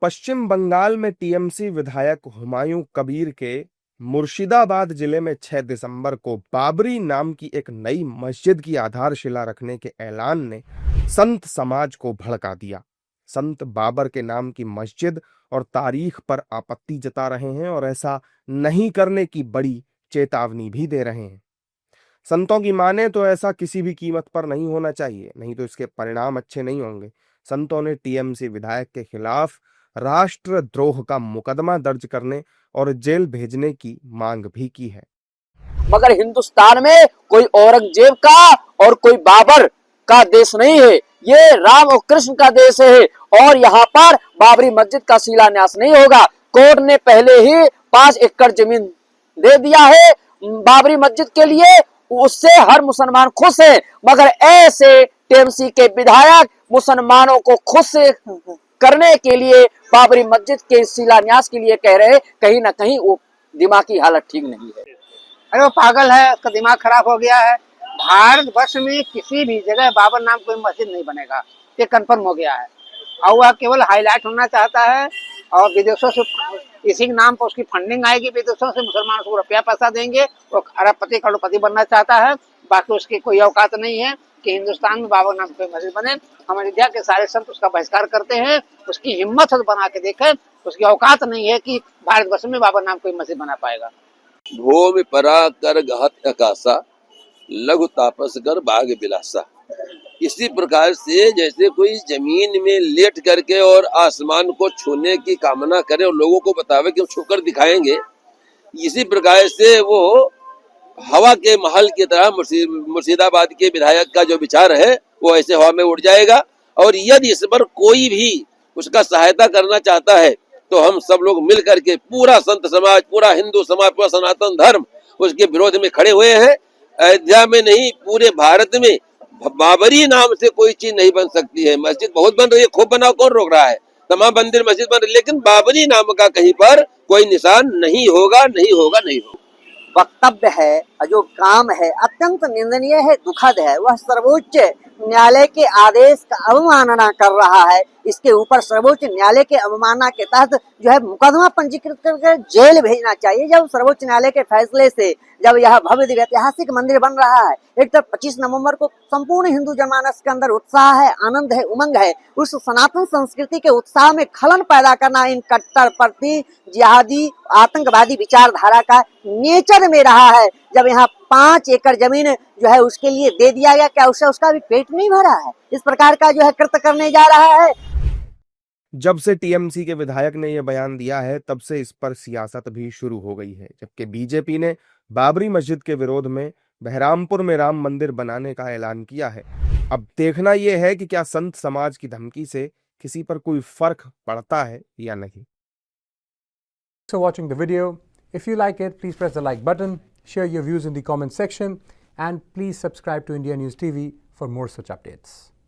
पश्चिम बंगाल में टीएमसी विधायक हुमायूं कबीर के मुर्शिदाबाद जिले में 6 दिसंबर को बाबरी नाम की एक नई मस्जिद की आधारशिला रखने के ऐलान ने संत समाज को भड़का दिया। संत बाबर के नाम की मस्जिद और तारीख पर आपत्ति जता रहे हैं और ऐसा नहीं करने की बड़ी चेतावनी भी दे रहे हैं। संतों की माने तो ऐसा किसी भी कीमत पर नहीं होना चाहिए, नहीं तो इसके परिणाम अच्छे नहीं होंगे। संतों ने टीएमसी विधायक के खिलाफ राष्ट्रद्रोह का मुकदमा दर्ज करने और जेल भेजने की मांग भी की है। मगर हिंदुस्तान में कोई औरंगजेब का और कोई बाबर का देश नहीं है, ये राम और कृष्ण का देश है और यहाँ पर बाबरी मस्जिद का शिलान्यास नहीं होगा। कोर्ट ने पहले ही 5 एकड़ जमीन दे दिया है बाबरी मस्जिद के लिए, उससे हर मुसलमान खुश है। मगर ऐसे टीएमसी के विधायक मुसलमानों को खुश करने के लिए बाबरी मस्जिद के शिलान्यास के लिए कह रहे, कहीं ना कहीं वो दिमाग की हालत ठीक नहीं है। अरे वो पागल है, उसका दिमाग खराब हो गया है। भारतवर्ष में किसी भी जगह बाबर नाम कोई मस्जिद नहीं बनेगा, ये कंफर्म हो गया है। और वह केवल हाईलाइट होना चाहता है और विदेशों से इसी के नाम पर उसकी फंडिंग आएगी, विदेशों से मुसलमानों को रुपया पैसा देंगे, वो अरबपति करोड़पति बनना चाहता है। बाकी उसकी कोई औकात नहीं है कि हिंदुस्तान में बाबर नाम कोई मस्जिद बने। हमारे इंडिया के सारे संत उसका बहिष्कार करते हैं। उसकी हिम्मत हो बना के देखे, उसकी औकात नहीं है कि भारतवर्ष में बाबर नाम कोई मस्जिद बना पाएगा। भूमि परा कर गहत आकाशा, लघु तापस कर बाग बिलासा। इसी प्रकार से जैसे कोई जमीन में लेट करके और आसमान को छूने की कामना करे और लोगों को बतावे कि हम छूकर दिखाएंगे, इसी प्रकार से वो हवा के महल की तरह मुर्शिदाबाद के विधायक का जो विचार है वो ऐसे हवा में उड़ जाएगा। और यदि इस पर कोई भी उसका सहायता करना चाहता है तो हम सब लोग मिल करके पूरा संत समाज, पूरा हिंदू समाज, पूरा सनातन धर्म उसके विरोध में खड़े हुए हैं। अयोध्या में नहीं, पूरे भारत में बाबरी नाम से कोई चीज नहीं बन सकती है। मस्जिद बहुत बन रही है, खूब बनाओ, कौन रोक रहा है? तमाम मंदिर मस्जिद बन रही है, लेकिन बाबरी नाम का कहीं पर कोई निशान नहीं होगा, नहीं होगा, नहीं होगा। वक्तव्य है, जो काम है अत्यंत निंदनीय है, दुखद है। वह सर्वोच्च न्यायालय के आदेश का अवमानना कर रहा है। इसके ऊपर सर्वोच्च न्यायालय के अवमानना के तहत जो है मुकदमा पंजीकृत करके जेल भेजना चाहिए। जब सर्वोच्च न्यायालय के फैसले से जब यह भव्य ऐतिहासिक मंदिर बन रहा है, एक तरफ 25 नवंबर को संपूर्ण हिंदू जनमानस के अंदर उत्साह है, आनंद है, उमंग है। उस सनातन संस्कृति के उत्साह में खलन पैदा करना इन कट्टरपंथी जिहादी आतंकवादी विचारधारा का नेचर में रहा है। जब यहाँ 5 एकड़ जमीन जो है उसके लिए दे दिया गया, क्या उसका भी पेट नहीं भरा है? इस प्रकार का जो है कृत्य करने जा रहा है। जब से टीएमसी के विधायक ने यह बयान दिया है तब से इस पर सियासत भी शुरू हो गई है। जबकि बीजेपी ने बाबरी मस्जिद के विरोध में बहरामपुर में राम मंदिर बनाने का ऐलान किया है। अब देखना यह है कि क्या संत समाज की धमकी से किसी पर कोई फर्क पड़ता है या नहीं। So watching the video. If you like it, please press the like button, share your views in the comment section, and please subscribe to India News TV for more such updates.